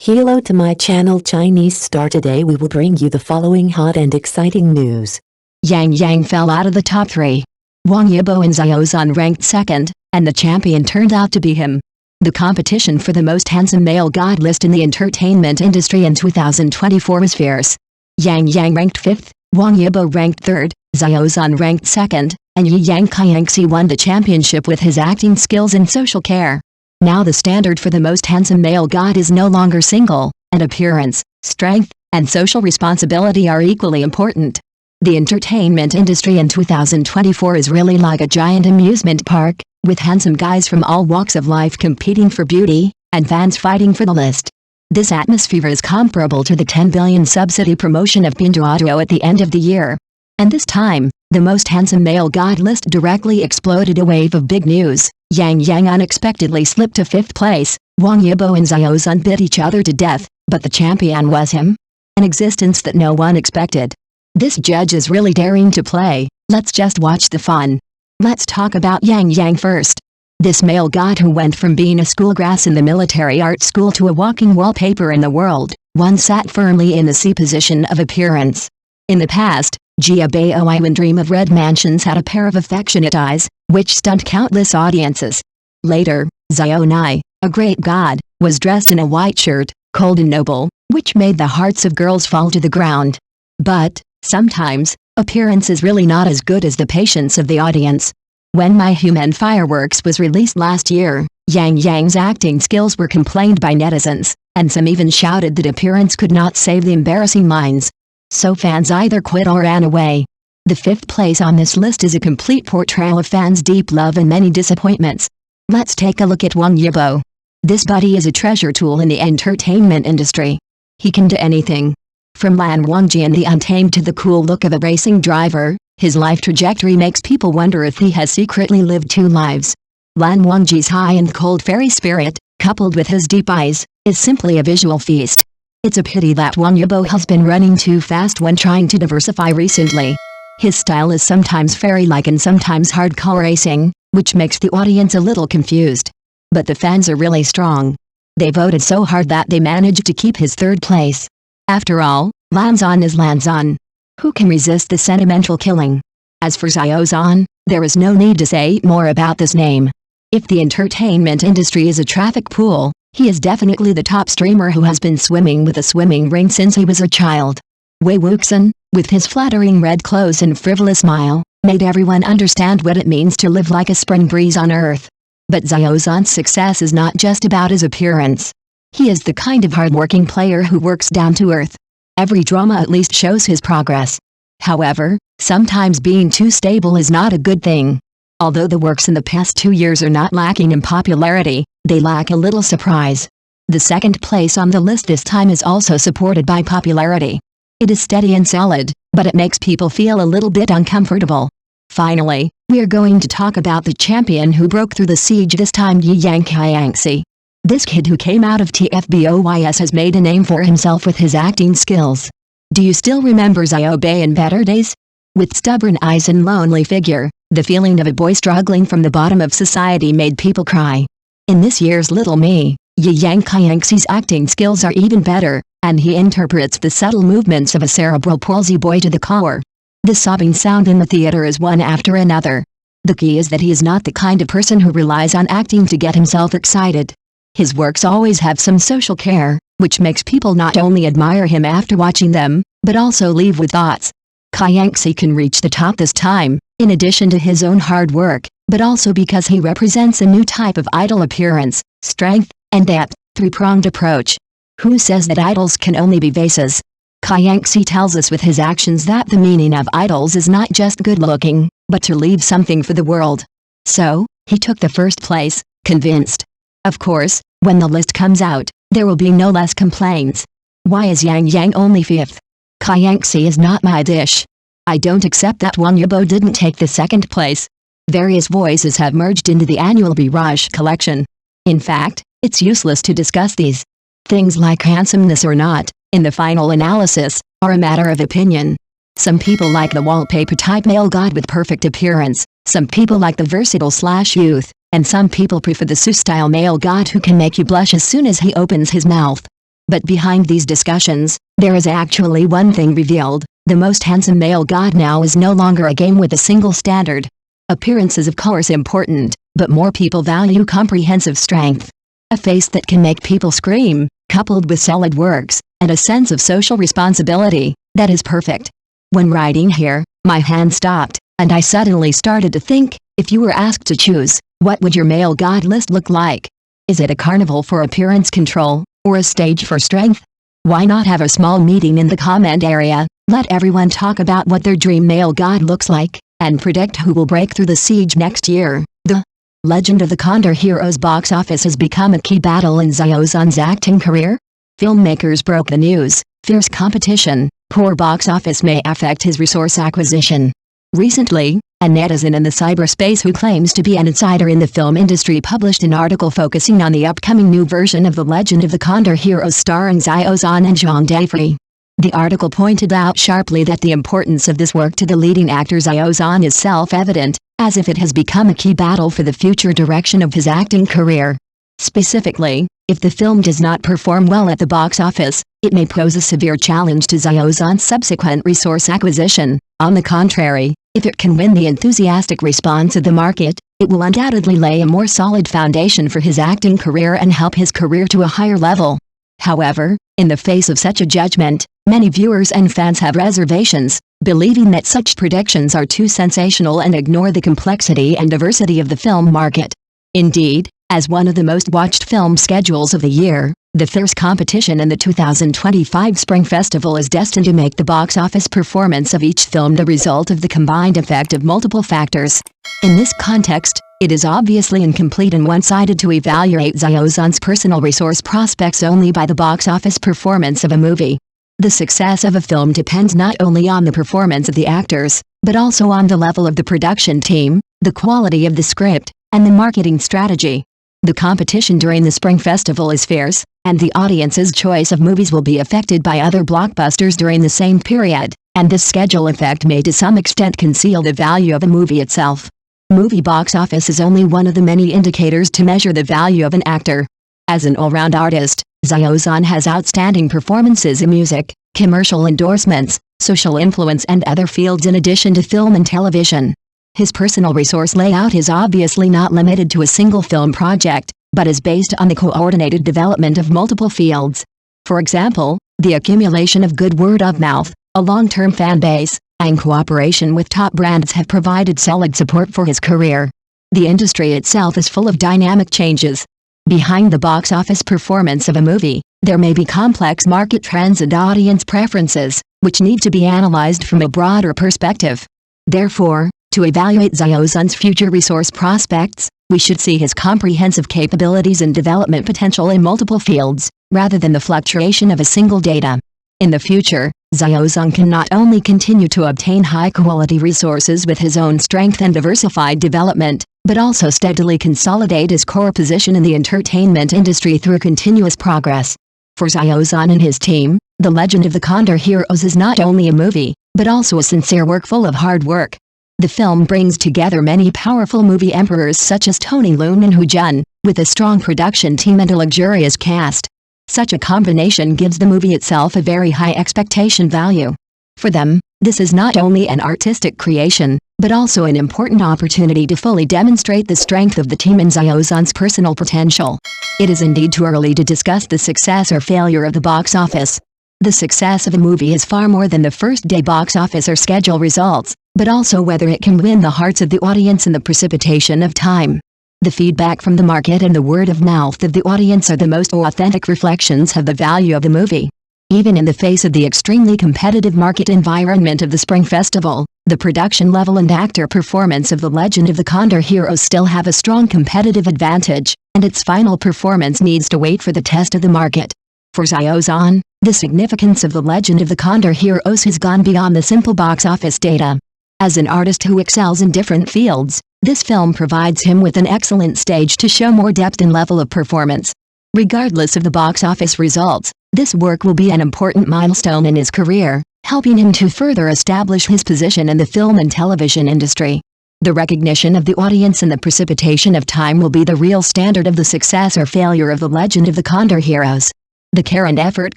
Hello to my channel Chinese Star. Today we will bring you the following hot and exciting news. Yang fell out of the top 3. Wang Yibo and Xiao Zhan ranked second, and the champion turned out to be him. The competition for the most handsome male god list in the entertainment industry in 2024 was fierce. Yang ranked 5th, Wang Yibo ranked 3rd, Xiao Zhan ranked 2nd, and Kangi won the championship with his acting skills and social care. Now the standard for the most handsome male god is no longer single, and appearance, strength, and social responsibility are equally important. The entertainment industry in 2024 is really like a giant amusement park, with handsome guys from all walks of life competing for beauty, and fans fighting for the list. This atmosphere is comparable to the 10 billion subsidy promotion of Pinduoduo at the end of the year. And this time, the most handsome male god list directly exploded a wave of big news. Yang unexpectedly slipped to 5th place, Wang Yibo and Xiao Zhan bit each other to death, but the champion was him. An existence that no one expected. This judge is really daring to play. Let's just watch the fun. Let's talk about Yang first. This male god who went from being a schoolgrass in the military art school to a walking wallpaper in the world, once sat firmly in the C position of appearance. In the past, Jia Baoiwan dream of red mansions had a pair of affectionate eyes, which stunned countless audiences. Later, Xiao Nai, a great god, was dressed in a white shirt, cold and noble, which made the hearts of girls fall to the ground. But, sometimes, appearance is really not as good as the patience of the audience. When My Human Fireworks was released last year, Yang's acting skills were complained by netizens, and some even shouted that appearance could not save the embarrassing minds. So fans either quit or ran away. The 5th place on this list is a complete portrayal of fans' deep love and many disappointments. Let's take a look at Wang Yibo. This buddy is a treasure tool in the entertainment industry. He can do anything. From Lan Wangji and the Untamed to the cool look of a racing driver, his life trajectory makes people wonder if he has secretly lived 2 lives. Lan Wangji's high and cold fairy spirit, coupled with his deep eyes, is simply a visual feast. It's a pity that Wang Yibo has been running too fast when trying to diversify recently. His style is sometimes fairy-like and sometimes hardcore racing, which makes the audience a little confused. But the fans are really strong. They voted so hard that they managed to keep his 3rd place. After all, Lan Zhan is Lan Zhan. Who can resist the sentimental killing? As for Xiao Zhan, there is no need to say more about this name. If the entertainment industry is a traffic pool, he is definitely the top streamer who has been swimming with a swimming ring since he was a child. Wei Wuxian, with his flattering red clothes and frivolous smile, made everyone understand what it means to live like a spring breeze on earth. But Xiao Zhan's success is not just about his appearance. He is the kind of hard-working player who works down to earth. Every drama at least shows his progress. However, sometimes being too stable is not a good thing. Although the works in the past 2 years are not lacking in popularity, they lack a little surprise. The 2nd place on the list this time is also supported by popularity. It is steady and solid, but it makes people feel a little bit uncomfortable. Finally, we are going to talk about the champion who broke through the siege this time, Yiang. This kid who came out of TFBOYS has made a name for himself with his acting skills. Do you still remember Xiao Bei in better days? With stubborn eyes and lonely figure, the feeling of a boy struggling from the bottom of society made people cry. In this year's Little Me, Yiang's acting skills are even better, and he interprets the subtle movements of a cerebral palsy boy to the core. The sobbing sound in the theater is one after another. The key is that he is not the kind of person who relies on acting to get himself excited. His works always have some social care, which makes people not only admire him after watching them, but also leave with thoughts. Kangi can reach the top this time, in addition to his own hard work, but also because he represents a new type of idol appearance, strength, and depth, 3-pronged approach. Who says that idols can only be vases? Kangi tells us with his actions that the meaning of idols is not just good looking, but to leave something for the world. So, he took the 1st place, convinced. Of course, when the list comes out, there will be no less complaints. Why is Yang only 5th? Kangi is not my dish. I don't accept that Wang Yibo didn't take the 2nd place. Various voices have merged into the annual Barrage collection. In fact, it's useless to discuss these. Things like handsomeness or not, in the final analysis, are a matter of opinion. Some people like the wallpaper-type male god with perfect appearance, some people like the versatile/youth, and some people prefer the Su-style male god who can make you blush as soon as he opens his mouth. But behind these discussions, there is actually one thing revealed: the most handsome male god now is no longer a game with a single standard. Appearance is of course important, but more people value comprehensive strength. A face that can make people scream, coupled with solid works, and a sense of social responsibility, that is perfect. When writing here, my hand stopped, and I suddenly started to think, if you were asked to choose, what would your male god list look like? Is it a carnival for appearance control, or a stage for strength? Why not have a small meeting in the comment area, let everyone talk about what their dream male god looks like, and predict who will break through the siege next year. The Legend of the Condor Heroes box office has become a key battle in Xiao Zhan's acting career. Filmmakers broke the news: fierce competition, poor box office may affect his resource acquisition. Recently, a netizen in the cyberspace who claims to be an insider in the film industry published an article focusing on the upcoming new version of The Legend of the Condor Heroes starring Xiao Zhan and Zhang Dafei. The article pointed out sharply that the importance of this work to the leading actor Xiao Zhan is self-evident, as if it has become a key battle for the future direction of his acting career. Specifically, if the film does not perform well at the box office, it may pose a severe challenge to Xiao Zhan's subsequent resource acquisition. On the contrary, if it can win the enthusiastic response of the market, it will undoubtedly lay a more solid foundation for his acting career and help his career to a higher level. However, in the face of such a judgment, many viewers and fans have reservations, believing that such predictions are too sensational and ignore the complexity and diversity of the film market. Indeed, as one of the most watched film schedules of the year, the fierce competition in the 2025 Spring Festival is destined to make the box office performance of each film the result of the combined effect of multiple factors. In this context, it is obviously incomplete and one-sided to evaluate Xiao Zhan's personal resource prospects only by the box office performance of a movie. The success of a film depends not only on the performance of the actors, but also on the level of the production team, the quality of the script, and the marketing strategy. The competition during the Spring Festival is fierce, and the audience's choice of movies will be affected by other blockbusters during the same period, and this schedule effect may to some extent conceal the value of a movie itself. Movie box office is only one of the many indicators to measure the value of an actor. As an all-round artist, Xiao Zhan has outstanding performances in music, commercial endorsements, social influence and other fields in addition to film and television. His personal resource layout is obviously not limited to a single film project, but is based on the coordinated development of multiple fields. For example, the accumulation of good word of mouth, a long-term fan base, and cooperation with top brands have provided solid support for his career. The industry itself is full of dynamic changes. Behind the box office performance of a movie, there may be complex market trends and audience preferences, which need to be analyzed from a broader perspective. Therefore, to evaluate Xiao Zhan's future resource prospects, we should see his comprehensive capabilities and development potential in multiple fields, rather than the fluctuation of a single data. In the future, Xiao Zhan can not only continue to obtain high-quality resources with his own strength and diversified development, but also steadily consolidate his core position in the entertainment industry through continuous progress. For Xiao Zhan and his team, The Legend of the Condor Heroes is not only a movie, but also a sincere work full of hard work. The film brings together many powerful movie emperors such as Tony Leung and Hu Jun, with a strong production team and a luxurious cast. Such a combination gives the movie itself a very high expectation value. For them, this is not only an artistic creation, but also an important opportunity to fully demonstrate the strength of the team and Xiao Zhan's personal potential. It is indeed too early to discuss the success or failure of the box office. The success of a movie is far more than the first-day box office or schedule results, but also whether it can win the hearts of the audience in the precipitation of time. The feedback from the market and the word of mouth of the audience are the most authentic reflections of the value of the movie. Even in the face of the extremely competitive market environment of the Spring Festival, the production level and actor performance of The Legend of the Condor Heroes still have a strong competitive advantage, and its final performance needs to wait for the test of the market. For Xiao Zhan, the significance of The Legend of the Condor Heroes has gone beyond the simple box office data. As an artist who excels in different fields, this film provides him with an excellent stage to show more depth and level of performance. Regardless of the box office results, this work will be an important milestone in his career, helping him to further establish his position in the film and television industry. The recognition of the audience and the precipitation of time will be the real standard of the success or failure of The Legend of the Condor Heroes. The care and effort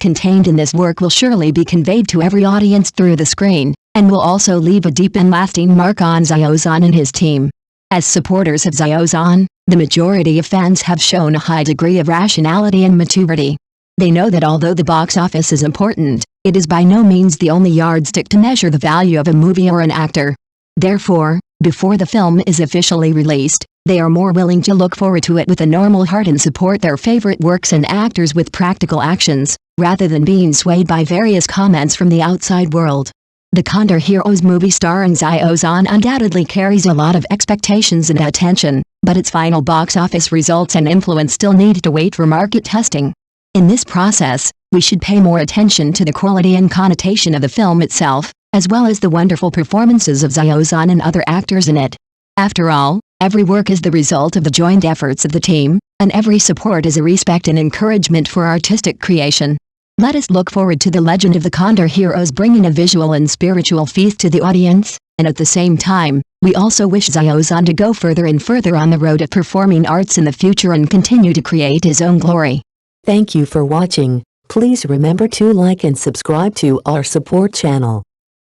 contained in this work will surely be conveyed to every audience through the screen, and will also leave a deep and lasting mark on Xiao Zhan and his team. As supporters of Xiao Zhan, the majority of fans have shown a high degree of rationality and maturity. They know that although the box office is important, it is by no means the only yardstick to measure the value of a movie or an actor. Therefore, before the film is officially released, they are more willing to look forward to it with a normal heart and support their favorite works and actors with practical actions, rather than being swayed by various comments from the outside world. The Condor Heroes movie starring Xiao Zhan undoubtedly carries a lot of expectations and attention, but its final box office results and influence still need to wait for market testing. In this process, we should pay more attention to the quality and connotation of the film itself, as well as the wonderful performances of Xiao Zhan and other actors in it. After all, every work is the result of the joint efforts of the team, and every support is a respect and encouragement for artistic creation. Let us look forward to the legend of the Condor Heroes bringing a visual and spiritual feast to the audience, and at the same time, we also wish Xiao Zhan to go further and further on the road of performing arts in the future and continue to create his own glory. Thank you for watching. Please remember to like and subscribe to our support channel.